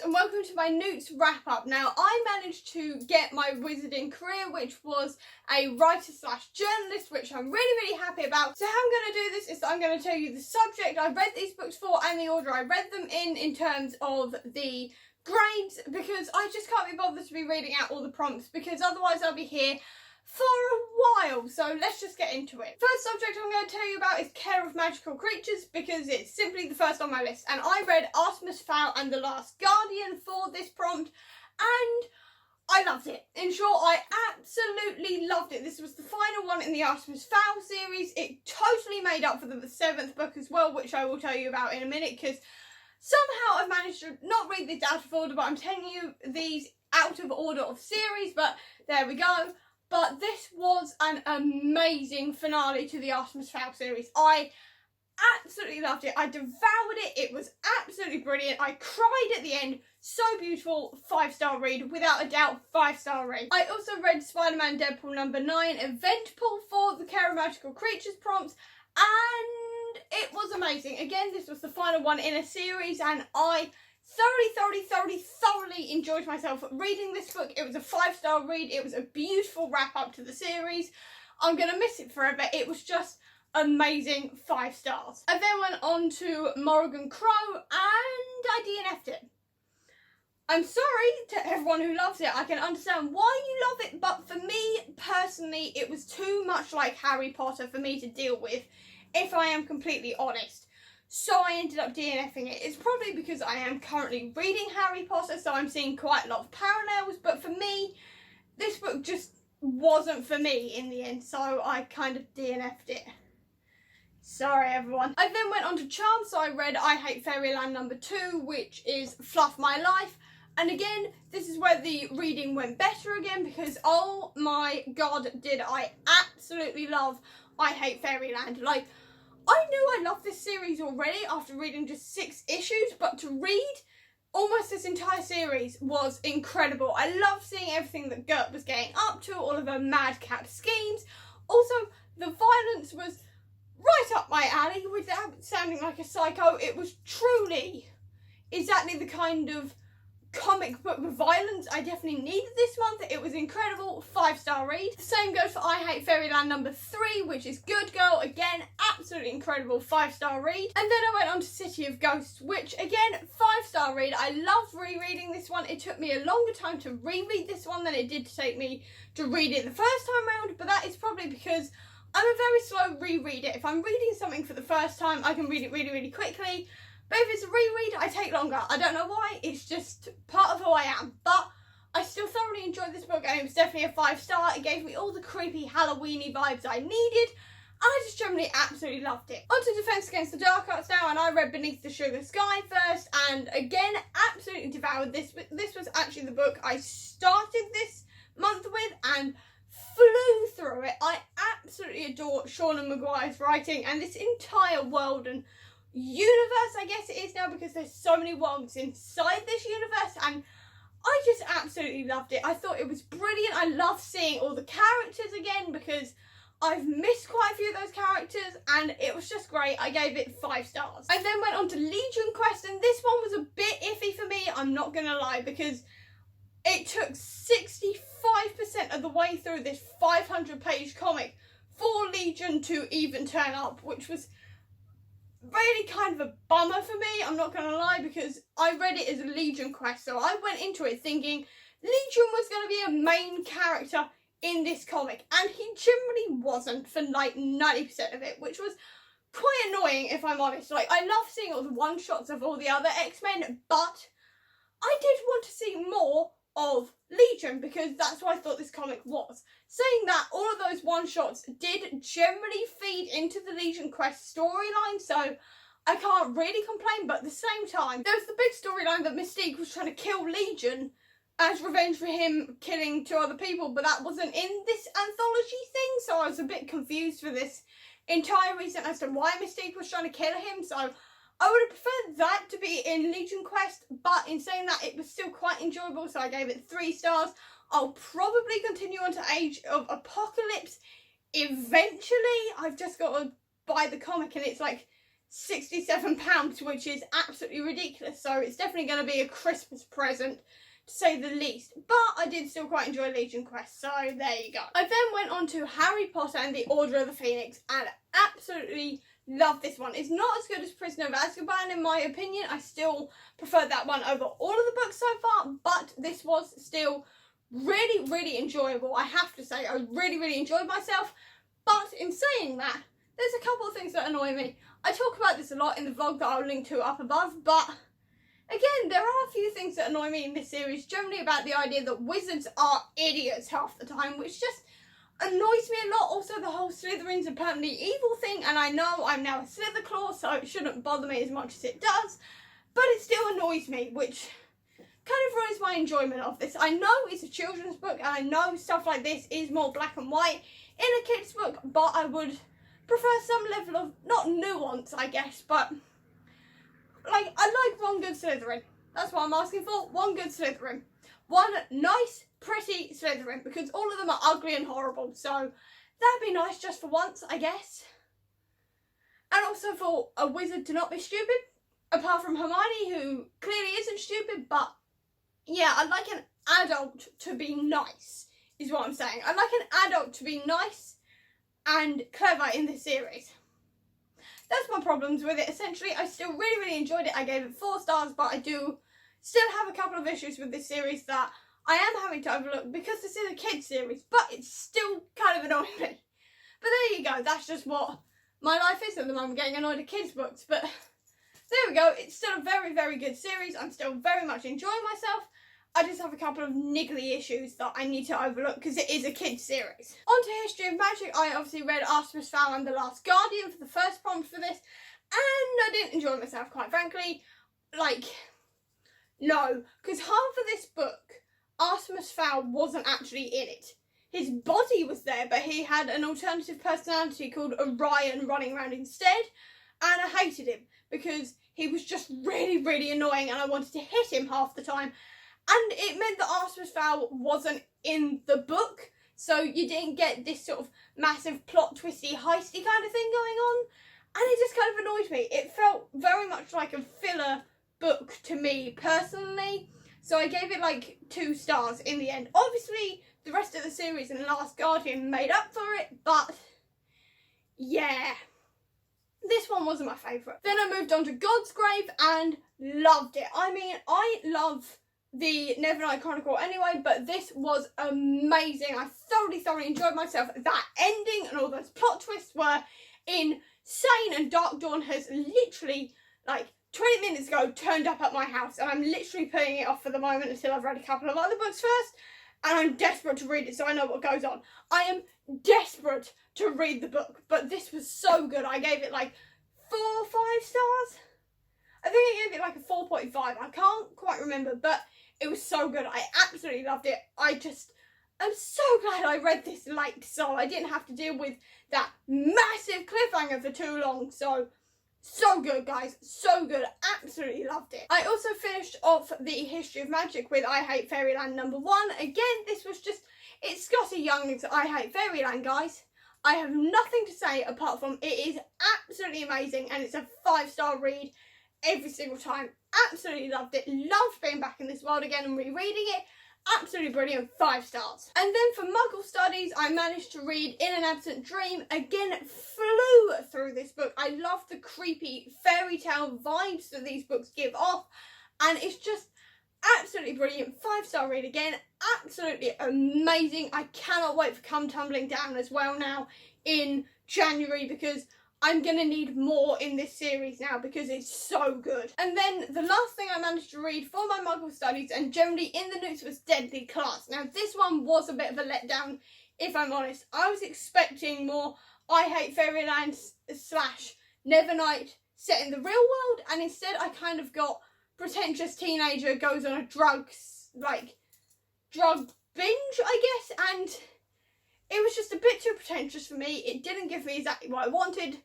and welcome to my NEWTS Wrap Up. Now, I managed to get my wizarding career, which was a writer/journalist, which I'm really happy about. So how I'm going to do this is that I'm going to tell you the subject I read these books for and the order I read them in terms of the grades, because I just can't be bothered to be reading out all the prompts, because otherwise I'll be here for a while. So let's just get into it. First subject I'm going to tell you about is Care of Magical Creatures, because it's simply the first on my list, and I read Artemis Fowl and The Last Guardian for this prompt, and I loved it. In short, I absolutely loved it. This was the final one in the Artemis Fowl series. It totally made up for the 7th book as well, which I will tell you about in a minute, because somehow I've managed to not read this out of order, but I'm telling you these out of order of series, but there we go. But this was an amazing finale to the Artemis Fowl series. I absolutely loved it. I devoured it. It was absolutely brilliant. I cried at the end. So beautiful. 5-star read. Without a doubt, 5-star read. I also read Spider-Man Deadpool #9 Eventpool for the Care of Magical Creatures prompts, and it was amazing. Again, this was the final one in a series, and I thoroughly enjoyed myself reading this book. It was a 5-star read. It was a beautiful wrap up to the series. I'm going to miss it forever. It was just amazing. 5 stars. I then went on to Morrigan Crow and I DNF'd it. I'm sorry to everyone who loves it. I can understand why you love it, but for me personally, it was too much like Harry Potter for me to deal with, if I am completely honest. So I ended up DNFing it. It's probably because I am currently reading Harry Potter, so I'm seeing quite a lot of parallels, but for me, this book just wasn't for me in the end, so I kind of DNF'd it. Sorry everyone. I then went on to Charms, so I read I Hate Fairyland #2, which is Fluff My Life, and again, this is where the reading went better again, because oh my god, did I absolutely love I Hate Fairyland. Like, I knew I loved this series already after reading just 6 issues, but to read almost this entire series was incredible. I loved seeing everything that Gert was getting up to, all of her madcap schemes. Also, the violence was right up my alley without sounding like a psycho. It was truly exactly the kind of comic book violence I definitely needed this month. It was incredible. 5-star read. The same goes for I Hate Fairyland #3, which is Good Girl. Again, absolutely incredible. 5-star read. And then I went on to City of Ghosts, which again, 5-star read. I loved rereading this one. It took me a longer time to reread this one than it did to take me to read it the first time round, but that is probably because I'm a very slow rereader. If I'm reading something for the first time, I can read it really quickly. But if it's a reread, I take longer. I don't know why, it's just part of who I am. But I still thoroughly enjoyed this book, and it was definitely a 5-star. It gave me all the creepy Halloween-y vibes I needed, and I just generally absolutely loved it. On to Defense Against the Dark Arts now, and I read Beneath the Sugar Sky first, and again, absolutely devoured this. This was actually the book I started this month with, and flew through it. I absolutely adore Seanan McGuire's writing, and this entire world and universe, I guess it is now, because there's so many worlds inside this universe, and I just absolutely loved it. I thought it was brilliant. I love seeing all the characters again, because I've missed quite a few of those characters, and it was just great. I gave it 5 stars. I then went on to Legion Quest, and this one was a bit iffy for me, I'm not gonna lie, because it took 65% of the way through this 500-page comic for Legion to even turn up, which was really kind of a bummer for me, I'm not going to lie, because I read it as a Legion quest, so I went into it thinking Legion was going to be a main character in this comic, and he generally wasn't for like 90% of it, which was quite annoying if I'm honest. Like, I love seeing all the one-shots of all the other X-Men, but I did want to see more of Legion, because that's what I thought this comic was. Saying that, all of those one-shots did generally feed into the Legion quest storyline, so I can't really complain, but at the same time, there was the big storyline that Mystique was trying to kill Legion as revenge for him killing 2 other people, but that wasn't in this anthology thing, so I was a bit confused for this entire reason as to why Mystique was trying to kill him, so I would have preferred that to be in Legion Quest, but in saying that, it was still quite enjoyable, so I gave it 3 stars. I'll probably continue on to Age of Apocalypse eventually. I've just got to buy the comic, and it's like £67, which is absolutely ridiculous. So it's definitely going to be a Christmas present, to say the least. But I did still quite enjoy Legion Quest, so there you go. I then went on to Harry Potter and the Order of the Phoenix, and absolutely love this one. It's not as good as Prisoner of Azkaban in my opinion. I still prefer that one over all of the books so far, but this was still really, really enjoyable. I have to say, I really, really enjoyed myself. But in saying that, there's a couple of things that annoy me. I talk about this a lot in the vlog that I'll link to up above, but again, there are a few things that annoy me in this series, generally about the idea that wizards are idiots half the time, which just annoys me a lot. Also, the whole Slytherin's a permanently evil thing, and I know I'm now a Slytherclaw, so it shouldn't bother me as much as it does, but it still annoys me, which kind of ruins my enjoyment of this. I know it's a children's book, and I know stuff like this is more black and white in a kid's book, but I would prefer some level of, not nuance, I guess, but like, I like one good Slytherin. That's what I'm asking for. One good Slytherin. One nice, pretty Slytherin, because all of them are ugly and horrible, so that'd be nice just for once, I guess. And also for a wizard to not be stupid, apart from Hermione, who clearly isn't stupid, but yeah, I'd like an adult to be nice, is what I'm saying. I'd like an adult to be nice and clever in this series. That's my problems with it. Essentially, I still really, really enjoyed it. I gave it 4 stars, but I do still have a couple of issues with this series that I am having to overlook because this is a kids series, but it's still kind of annoying me. But there you go. That's just what my life is at the moment, getting annoyed at kids' books. But there we go. It's still a very, very good series. I'm still very much enjoying myself. I just have a couple of niggly issues that I need to overlook because it is a kids series. On to History of Magic. I obviously read Artemis Fowl and The Last Guardian for the first prompt for this, and I didn't enjoy myself, quite frankly. Like, no, because half of this book, Artemis Fowl wasn't actually in it. His body was there, but he had an alternative personality called Orion running around instead, and I hated him because he was just really, really annoying and I wanted to hit him half the time. And it meant that Artemis Fowl wasn't in the book, so you didn't get this sort of massive plot twisty, heisty kind of thing going on. And it just kind of annoyed me. It felt very much like a filler book to me personally. So I gave it like 2 stars in the end. Obviously, the rest of the series and The Last Guardian made up for it, but yeah, this one wasn't my favourite. Then I moved on to God's Grave and loved it. I mean, I love the Nevernight Chronicle anyway, but this was amazing. I thoroughly enjoyed myself. That ending and all those plot twists were insane, and Dark Dawn has literally, like, 20 minutes ago turned up at my house, and I'm literally putting it off for the moment until I've read a couple of other books first, and I'm desperate to read it so I know what goes on. I am desperate to read the book, but this was so good. I gave it like 4 or 5 stars. I think I gave it like a 4.5. I can't quite remember, but it was so good. I absolutely loved it. I'm so glad I read this late, so I didn't have to deal with that massive cliffhanger for too long. So good, guys. So good. Absolutely loved it. I also finished off the History of Magic with I Hate Fairyland #1. Again, this was just, it's Scotty Young's I Hate Fairyland, guys. I have nothing to say apart from it is absolutely amazing, and it's a 5-star read every single time. Absolutely loved it. Loved being back in this world again and rereading it. Absolutely brilliant. 5 stars. And then for Muggle Studies, I managed to read In an Absent Dream. Again, flew through this book. I love the creepy fairy tale vibes that these books give off, and it's just absolutely brilliant. 5-star read again. Absolutely amazing. I cannot wait for Come Tumbling Down as well now in January, because I'm going to need more in this series now because it's so good. And then the last thing I managed to read for my Muggle Studies and generally in the NEWTS was Deadly Class. Now this one was a bit of a letdown, if I'm honest. I was expecting more I Hate Fairyland / Nevernight set in the real world, and instead I kind of got pretentious teenager goes on a drug binge, I guess, and it was just a bit too pretentious for me. It didn't give me exactly what I wanted,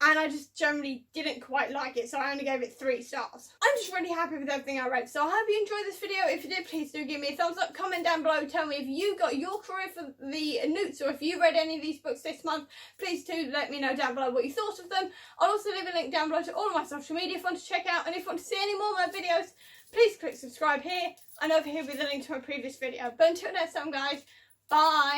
and I just generally didn't quite like it, so I only gave it 3 stars. I'm just really happy with everything I read, so I hope you enjoyed this video. If you did, please do give me a thumbs up, comment down below, tell me if you got your career for the NEWTS, or if you read any of these books this month. Please do let me know down below what you thought of them. I'll also leave a link down below to all of my social media if you want to check out, and if you want to see any more of my videos, please click subscribe here, and over here will be the link to my previous video. But until next time guys, bye!